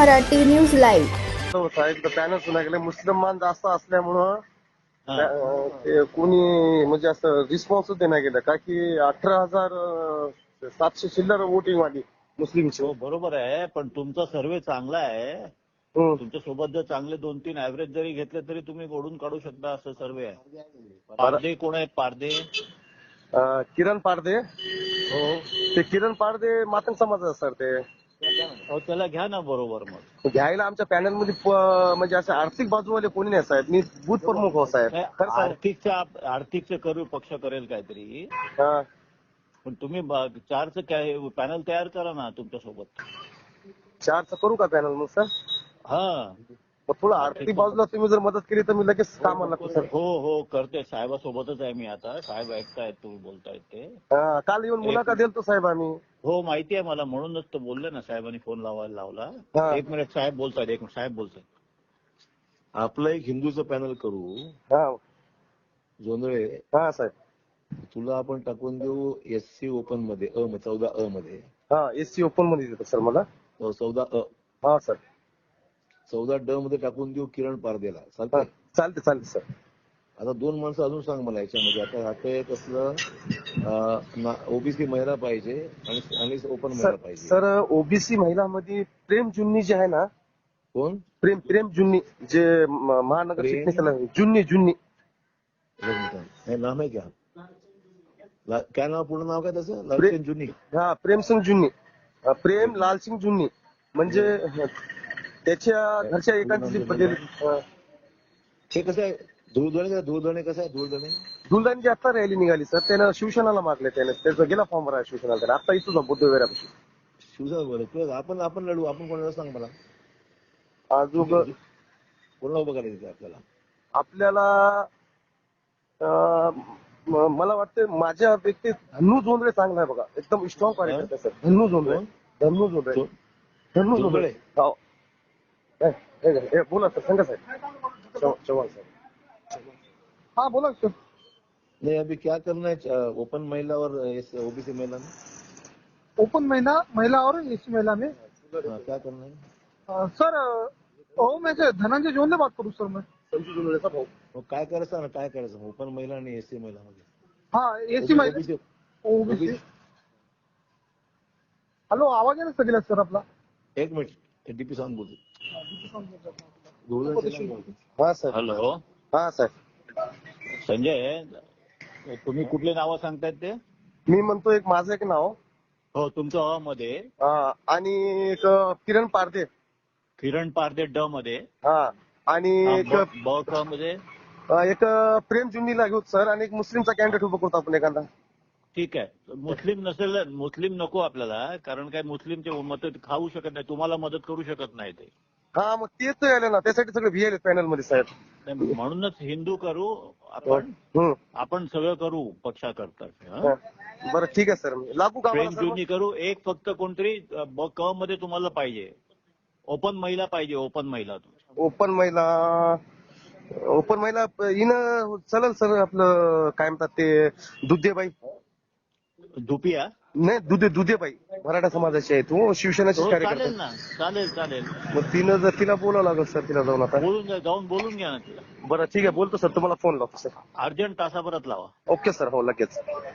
Marathi news live. हो साहेब, panel सुना गेले मुस्लिमान जास्त असल्यामुळं हा. ते कोणी म्हणजे असं रिस्पॉन्सच देण्यात गेलं का की 18,700 चिल्लर वोटिंग वाली मुस्लिमची. हो बरोबर आहे, पण तुमचा सर्वे चांगला आहे. हम्म. तुमच्या सोबत जर चांगले 2-3 ऍव्हरेज जरी घेतले तरी तुम्ही ओढून काढू शकता असं सर्वे आहे. पारदे कोण आहेत पारदे? किरण पारदे, हो ते किरण पारदे मातंग समाजाचं सर. ते हो, त्याला घ्या ना बरोबर. मग घ्यायला आमच्या पॅनल मध्ये म्हणजे असं आर्थिक बाजूवाले कोणी नाही साहेब. मी बूथ प्रमुख हो साहेब. काय खरं सांग. आर्थिकचं करू पक्ष करेल काहीतरी, हा. पण तुम्ही 4चं काय पॅनल तयार करा ना तुमच्या सोबत. 4चं करू का पॅनल मग सर? हा, मग थोडं आर्थिक बाजूला तुम्ही जर मदत केली तर मी लगेच कामाला लागतो सर. हो हो करते. साहेबासोबतच आहे मी आता. साहेब ऐकतायत तुम्ही बोलतायत ते. काल येऊन मुलाखत दिलतो साहेब आम्ही. हो माहिती आहे मला, म्हणूनच तर बोलले ना, साहेबांनी फोन लावायला लावला. हा. 1 मिनिट, साहेब बोलतायत. 1 मिनिट, साहेब बोलतायत. आपलं एक हिंदूचं पॅनल करू. हा. जोंधळे, हा साहेब. तुला आपण टाकून देऊ SC ओपन मध्ये, 14 मध्ये. हा, SC ओपन मध्ये देतो सर मला. 14 हा सर. 14 मध्ये टाकून देऊ किरण पारदेला. हा, चालतंय? चालते चालते सर. आता 2 माणसं अजून सांग मला याच्यामध्ये. आता कसलं ओबीसी महिला पाहिजे आणि ओपन महिला पाहिजे. सर ओबीसी महिलामध्ये प्रेम जुन्नी जे आहे ना, कोण? प्रेम जुन्नी जे महानगर प्रेम? चिटणीसाला जुन्नी. हे नाम आहे क्या? काय नाव, पूर्ण नाव काय त्याचं? लालचंद जुनी. हा, प्रेमसिंग जुन्नी. प्रेम लालसिंग जुन्नी म्हणजे त्याच्या घरच्या एकांची बदल. हे कसं आहे? धुळदणे कसं आहे? दुलदानची आता रॅली निघाली सर. त्यानं शिवसेनाला मागले. त्याचा गेला फॉर्म भरायला शिवसेना. त्याला आता इथं बुद्धविहारापाशी. शिवसेना आपण लढू. आपण कोणाला सांग मला. अजून कोणाला उभं करायचं आपल्याला? आपल्याला मला वाटतं माझ्या व्यक्ती धन्नू जोंधळे चांगला आहे बघा. एकदम स्ट्रॉंग कार्यकर्ता सर. धन्नू जोंधळे. हो. बोला सर. सांगा साहेब. चव्हाण साहेब. हा बोला सर. नहीं, अभी क्या करना है ओपन महिला और ओबीसी महिला में? ओपन महिला और एसी महिला में क्या करना है? सर मैं से धनंजय जोंधळे बात करूँ सर मैं. संजू जोंधळेचा भाऊ. काय करायचं ना, काय करायचं ओपन महिला आणि एसी महिला मध्ये? हाँ एसी महिला ओबीसी. हॅलो, आवाज आहे ना सगळ्यात सर आपला. 1 मिनिट, डीपी साहेब बोलतो. हा सर. हॅलो हा सर. संजय, तुम्ही कुठले नावं सांगतायत ते? मी म्हणतो एक माझं एक नाव. हो, तुमचं अ मध्ये. आणि एक किरण पारदे. किरण पारदे ड मध्ये. हा. आणि एक ब क मध्ये. एक प्रेम जुन्नीला घेऊ सर. आणि एक मुस्लिमचा कॅन्डिडेट उभं करतो आपण एखादा. ठीक आहे. मुस्लिम नसेल, मुस्लिम नको आपल्याला, कारण काय मुस्लिमचे मत खाऊ शकत नाही, तुम्हाला मदत करू शकत नाही ते. हा, मग तेच आले ना, त्यासाठी सगळे व्हीएल पॅनल मध्ये साहेब. नाही, म्हणूनच हिंदू करू आपण. आपण सगळं करू पक्षाकरता. बरं ठीक आहे सर. लागू का प्रेम जुनी करू. एक फक्त कोणतरी क मध्ये तुम्हाला पाहिजे. ओपन महिला पाहिजे. ओपन महिला. ओपन महिला हिनं चलन सर. आपलं काय म्हणतात ते दुधेबाई. धुपिया. नाही, दुधेबाई मराठा समाजाची आहे. तू शिवसेनेची हो, कार्यकर्ता. चालेल ना. चालेल. मग तिनं जर तिला बोलावं लागेल सर. तिला जाऊन आता जाऊन बोलून घ्या ना तिला. बरं ठीक आहे. बोलतो सर. तुम्हाला फोन लावतो सर. अर्जंट तासाभरात लावा. Okay sir. हो लगेच.